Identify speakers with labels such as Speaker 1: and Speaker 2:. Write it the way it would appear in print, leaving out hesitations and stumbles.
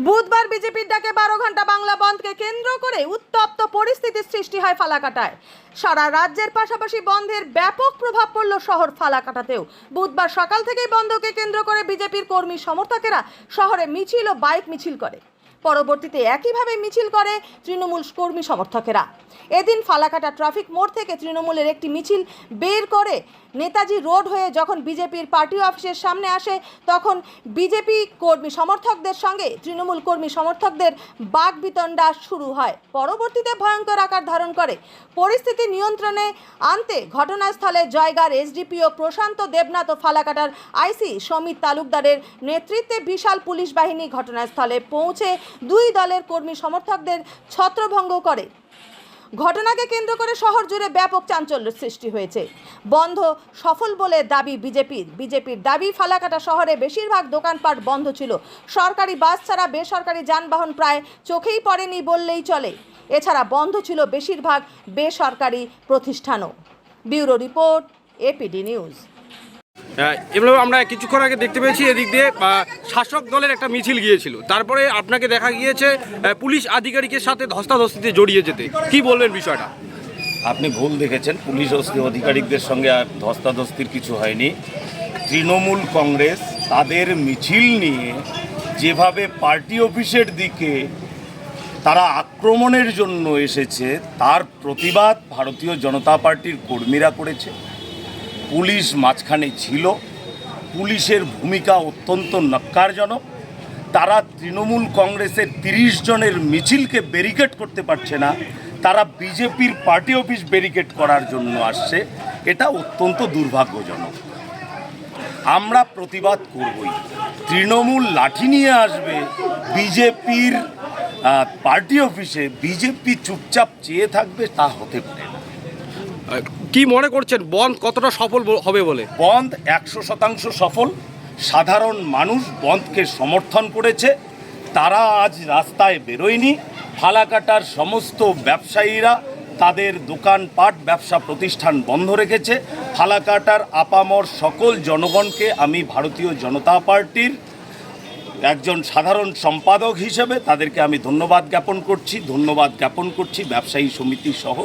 Speaker 1: বুধবার বিজেপির ডাকে 12 ঘন্টা বাংলা বন্ধকে কেন্দ্র করে উত্তপ্ত পরিস্থিতির সৃষ্টি হয় ফালাকাটায়। সারা রাজ্যের পাশাপাশি বন্ধের ব্যাপক প্রভাব পড়ল শহর ফালাকাটাতেও। বুধবার সকাল থেকেই বন্ধকে কেন্দ্র করে বিজেপির কর্মী সমর্থকেরা শহরে মিছিল ও বাইক মিছিল করে। পরবর্তীতে একইভাবে মিছিল করে তৃণমূল কর্মী সমর্থকেরা। এদিন ফালাকাটা ট্রাফিক মোড় থেকে তৃণমূলের একটি মিছিল বের করে নেতাজি রোড হয়ে যখন বিজেপির পার্টি অফিসের সামনে আসে, তখন বিজেপি কর্মী সমর্থকদের সঙ্গে তৃণমূল কর্মী সমর্থকদের বাকবিতণ্ডা শুরু হয়। পরবর্তীতে ভয়ঙ্কর আকার ধারণ করে। পরিস্থিতি নিয়ন্ত্রণে আনতে ঘটনাস্থলে জয়গার এসডিপিও প্রশান্ত দেবনাথ ও ফালাকাটার আইসি সমিত তালুকদারের নেতৃত্বে বিশাল পুলিশ বাহিনী ঘটনাস্থলে পৌঁছে দুই দলের কর্মী সমর্থকদের ছত্রভঙ্গ করে। ঘটনাকে কেন্দ্র করে শহর জুড়ে ব্যাপক চাঞ্চল্যের সৃষ্টি হয়েছে। বন্ধ সফল বলে দাবি বিজেপির দাবি, ফালাকাটা শহরে বেশিরভাগ দোকানপাট বন্ধ ছিল। সরকারি বাস ছাড়া বেসরকারি যানবাহন প্রায় চোখেই পড়েনি বললেই চলে। এছাড়া বন্ধ ছিল বেশিরভাগ বেসরকারি প্রতিষ্ঠানও। Bureau report, APD news.
Speaker 2: এভাবে আমরা কিছুক্ষণ আগে দেখতে পেয়েছি এদিক দিয়ে শাসক দলের একটা মিছিল গিয়েছিল, তারপরে আপনাকে দেখা গিয়েছে পুলিশ আধিকারিকের সাথে ধস্তাধস্তিতে জড়িয়ে যেতে। কি বলবেন বিষয়টা?
Speaker 3: আপনি ভুল দেখেছেন, পুলিশ আধিকারিকদের সঙ্গে আর ধস্তাধস্তির কিছু হয়নি। তৃণমূল কংগ্রেস তাদের মিছিল নিয়ে যেভাবে পার্টি অফিসের দিকে তারা আক্রমণের জন্য এসেছে, তার প্রতিবাদ ভারতীয় জনতা পার্টির কর্মীরা করেছে। পুলিশ মাঝখানে ছিল, পুলিশের ভূমিকা অত্যন্ত ন্যক্কারজনক। তারা তৃণমূল কংগ্রেসের 30 জনের মিছিলকে ব্যারিকেড করতে পারছে না, তারা বিজেপির পার্টি অফিস ব্যারিকেড করার জন্য আসছে। এটা অত্যন্ত দুর্ভাগ্যজনক। আমরা প্রতিবাদ করবই। তৃণমূল লাঠি নিয়ে আসবে বিজেপির পার্টি অফিসে, বিজেপি চুপচাপ চেয়ে থাকবে, তা হতে পারে না।
Speaker 2: কি মনে করছেন বন্ধ কতটা সফল হবে বলে?
Speaker 3: বন্ধ 100% সফল। সাধারণ মানুষ বন্ধকে সমর্থন করেছে, তারা আজ রাস্তায় বেরোয়নি। ফালাকাটার সমস্ত ব্যবসায়ীরা তাদের দোকানপাট ব্যবসা প্রতিষ্ঠান বন্ধ রেখেছে। ফালাকাটার আপামর সকল জনগণকে আমি ভারতীয় জনতা পার্টির একজন সাধারণ সম্পাদক হিসেবে তাদেরকে আমি ধন্যবাদ জ্ঞাপন করছি ব্যবসায়ী সমিতি সহ